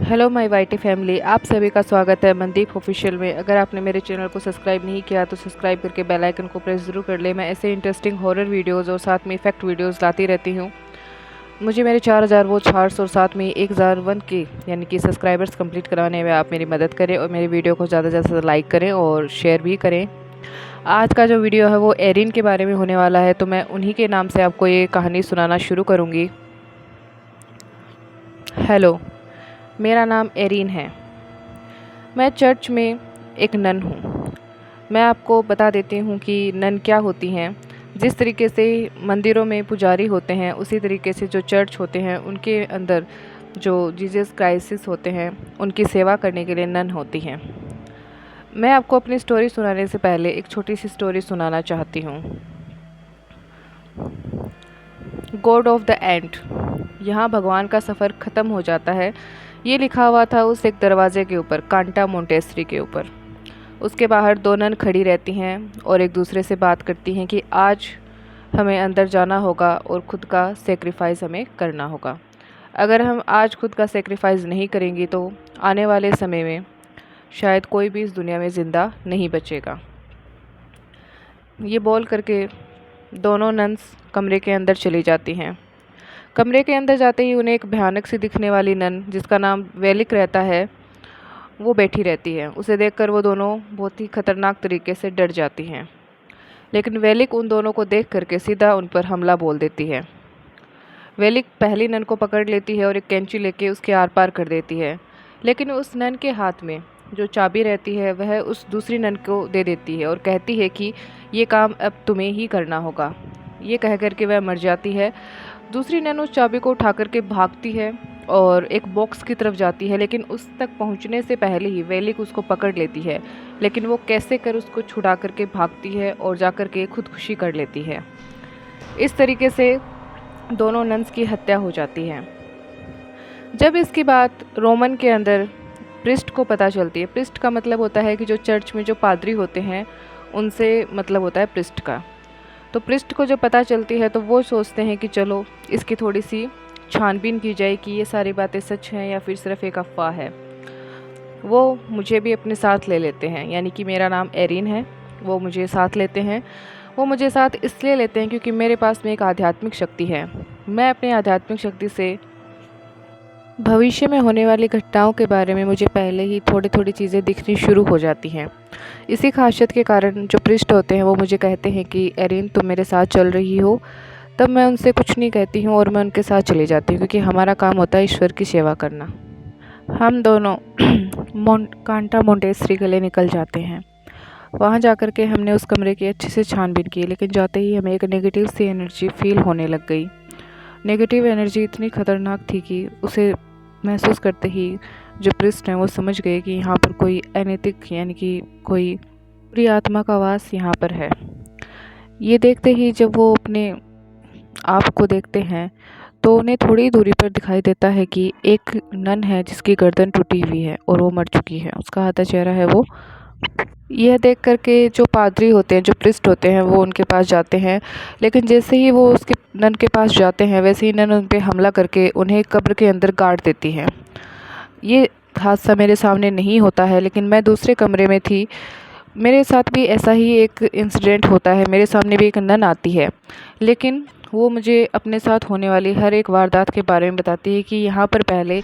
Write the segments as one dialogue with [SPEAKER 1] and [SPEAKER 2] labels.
[SPEAKER 1] Hello my YT family, आप सभी का स्वागत है मनदीप ऑफिशियल में। अगर आपने मेरे चैनल को सब्सक्राइब नहीं किया तो सब्सक्राइब करके बेल आइकन को प्रेस ज़रूर कर ले। मैं ऐसे इंटरेस्टिंग हॉरर वीडियोस और साथ में इफेक्ट वीडियोस लाती रहती हूँ। मुझे मेरे 4000 वॉच हार्ट्स और साथ में 1001 के यानी कि सब्सक्राइबर्स कंप्लीट कराने में आप मेरी मदद करें और मेरे वीडियो को ज़्यादा से ज़्यादा लाइक करें और शेयर भी करें। आज का जो वीडियो है वो एरिन के बारे में होने वाला है, तो मैं उन्हीं के नाम से आपको ये कहानी सुनाना शुरू करूँगी। हेलो, मेरा नाम एरिन है। मैं चर्च में एक नन हूँ। मैं आपको बता देती हूँ कि नन क्या होती हैं। जिस तरीके से मंदिरों में पुजारी होते हैं, उसी तरीके से जो चर्च होते हैं उनके अंदर जो जीसस क्राइस्ट होते हैं उनकी सेवा करने के लिए नन होती हैं। मैं आपको अपनी स्टोरी सुनाने से पहले एक छोटी सी स्टोरी सुनाना चाहती हूँ। गॉड ऑफ द एंड, यहाँ भगवान का सफ़र ख़त्म हो जाता है, ये लिखा हुआ था उस एक दरवाजे के ऊपर, कांटा मोंटेस्ट्री के ऊपर। उसके बाहर दो नन खड़ी रहती हैं और एक दूसरे से बात करती हैं कि आज हमें अंदर जाना होगा और ख़ुद का सेक्रीफाइस हमें करना होगा। अगर हम आज खुद का सेक्रीफाइस नहीं करेंगे तो आने वाले समय में शायद कोई भी इस दुनिया में ज़िंदा नहीं बचेगा। ये बोल करके दोनों नन्स कमरे के अंदर चली जाती हैं। कमरे के अंदर जाते ही उन्हें एक भयानक सी दिखने वाली नन, जिसका नाम वेलिक रहता है, वो बैठी रहती है। उसे देखकर वो दोनों बहुत ही खतरनाक तरीके से डर जाती हैं। लेकिन वेलिक उन दोनों को देख करके सीधा उन पर हमला बोल देती है। वेलिक पहली नन को पकड़ लेती है और एक कैंची लेके उसके आर पार कर देती है। लेकिन उस नन के हाथ में जो चाबी रहती है वह उस दूसरी नन को दे देती है और कहती है कि ये काम अब तुम्हें ही करना होगा। ये कह करके वह मर जाती है। दूसरी नन उस चाबी को उठा करके भागती है और एक बॉक्स की तरफ जाती है, लेकिन उस तक पहुंचने से पहले ही वेलिक उसको पकड़ लेती है। लेकिन वो कैसे कर उसको छुड़ा करके भागती है और जा कर के खुदकुशी कर लेती है। इस तरीके से दोनों नन्स की हत्या हो जाती है। जब इसकी बात रोमन के अंदर प्रिस्ट को पता चलती है, प्रिस्ट का मतलब होता है कि जो चर्च में जो पादरी होते हैं उनसे मतलब होता है प्रिस्ट का। तो प्रिस्ट को जब पता चलती है तो वो सोचते हैं कि चलो इसकी थोड़ी सी छानबीन की जाए कि ये सारी बातें सच हैं या फिर सिर्फ एक अफवाह है। वो मुझे भी अपने साथ ले लेते हैं, यानी कि मेरा नाम एरिन है। वो मुझे साथ लेते हैं। वो मुझे साथ इसलिए लेते हैं क्योंकि मेरे पास में एक आध्यात्मिक शक्ति है। मैं अपनी आध्यात्मिक शक्ति से भविष्य में होने वाली घटनाओं के बारे में मुझे पहले ही थोड़ी थोड़ी चीज़ें दिखनी शुरू हो जाती हैं। इसी खासियत के कारण जो पृष्ठ होते हैं वो मुझे कहते हैं कि एरिन तुम मेरे साथ चल रही हो। तब मैं उनसे कुछ नहीं कहती हूँ और मैं उनके साथ चली जाती हूँ, क्योंकि हमारा काम होता है ईश्वर की सेवा करना। हम दोनों कांटा मोंटेस्ट्री के लिए निकल जाते हैं। वहाँ जाकर के हमने उस कमरे की अच्छे से छानबीन की, लेकिन जाते ही हमें एक नेगेटिव सी एनर्जी फील होने लग गई। नेगेटिव एनर्जी इतनी ख़तरनाक थी कि उसे महसूस करते ही जो प्रिस्ट हैं वो समझ गए कि यहाँ पर कोई अनैतिक यानी कि कोई बुरी आत्मा का वास यहाँ पर है। ये देखते ही जब वो अपने आप को देखते हैं तो उन्हें थोड़ी दूरी पर दिखाई देता है कि एक नन है जिसकी गर्दन टूटी हुई है और वो मर चुकी है। उसका आधा चेहरा है वो। यह देख करके जो पादरी होते हैं, जो प्रिस्ट होते हैं, वो उनके पास जाते हैं। लेकिन जैसे ही वो उसके नन के पास जाते हैं वैसे ही नन उन पर हमला करके उन्हें कब्र के अंदर गाड़ देती है। ये हादसा मेरे सामने नहीं होता है, लेकिन मैं दूसरे कमरे में थी। मेरे साथ भी ऐसा ही एक इंसिडेंट होता है। मेरे सामने भी एक नन आती है, लेकिन वो मुझे अपने साथ होने वाली हर एक वारदात के बारे में बताती है कि यहाँ पर पहले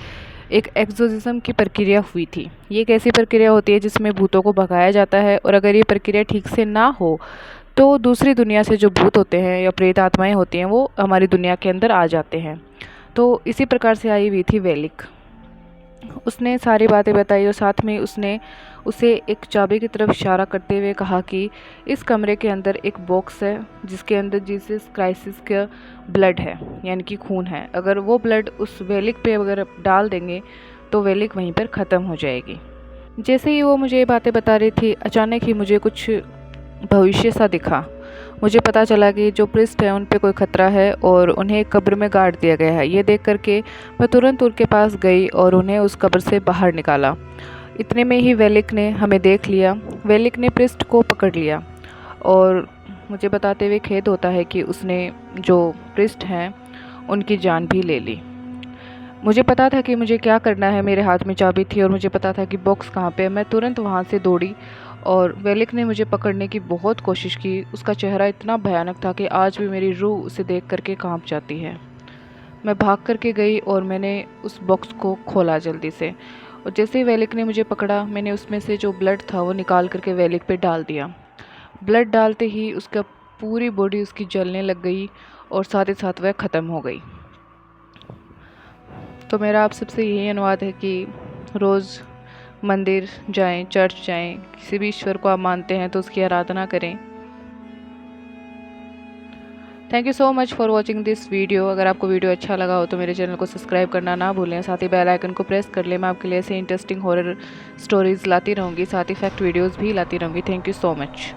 [SPEAKER 1] एक एक्सोर्सिज्म की प्रक्रिया हुई थी। ये एक ऐसी प्रक्रिया होती है जिसमें भूतों को भगाया जाता है, और अगर ये प्रक्रिया ठीक से ना हो तो दूसरी दुनिया से जो भूत होते हैं या प्रेत आत्माएं होती हैं वो हमारी दुनिया के अंदर आ जाते हैं। तो इसी प्रकार से आई हुई थी वेलिक। उसने सारी बातें बताई और साथ में उसने उसे एक चाबी की तरफ इशारा करते हुए कहा कि इस कमरे के अंदर एक बॉक्स है जिसके अंदर जीसस क्राइस्ट का ब्लड है, यानी कि खून है। अगर वो ब्लड उस वेलिक पे अगर डाल देंगे तो वेलिक वहीं पर ख़त्म हो जाएगी। जैसे ही वो मुझे ये बातें बता रही थी, अचानक ही मुझे कुछ भविष्य सा दिखा। मुझे पता चला कि जो प्रिस्ट है उन पे कोई ख़तरा है और उन्हें कब्र में गाड़ दिया गया है। ये देख करके मैं तुरंत उनके पास गई और उन्हें उस कब्र से बाहर निकाला। इतने में ही वेलिक ने हमें देख लिया। वेलिक ने प्रिस्ट को पकड़ लिया और मुझे बताते हुए खेद होता है कि उसने जो प्रिस्ट हैं उनकी जान भी ले ली। मुझे पता था कि मुझे क्या करना है, मेरे हाथ में चाबी थी और मुझे पता था कि बॉक्स कहाँ पे है। मैं तुरंत वहाँ से दौड़ी और वेलिक ने मुझे पकड़ने की बहुत कोशिश की। उसका चेहरा इतना भयानक था कि आज भी मेरी रूह उसे देख करके कांप जाती है। मैं भाग करके गई और मैंने उस बॉक्स को खोला जल्दी से, और जैसे ही वेलिक ने मुझे पकड़ा, मैंने उसमें से जो ब्लड था वो निकाल करके वेलिक पे डाल दिया। ब्लड डालते ही उसका पूरी बॉडी उसकी जलने लग गई और साथ ही साथ वह ख़त्म हो गई। तो मेरा आप सबसे यही अनुवाद है कि रोज़ मंदिर जाएं, चर्च जाएं, किसी भी ईश्वर को आप मानते हैं तो उसकी आराधना करें। Thank you so much for watching this video. अगर आपको वीडियो अच्छा लगा हो तो मेरे चैनल को सब्सक्राइब करना ना भूलें, साथ ही बेल आइकन को प्रेस कर लें। मैं आपके लिए ऐसे इंटरेस्टिंग हॉरर स्टोरीज़ लाती रहूँगी, साथ ही फैक्ट वीडियोज़ भी लाती रहूँगी। Thank you so much.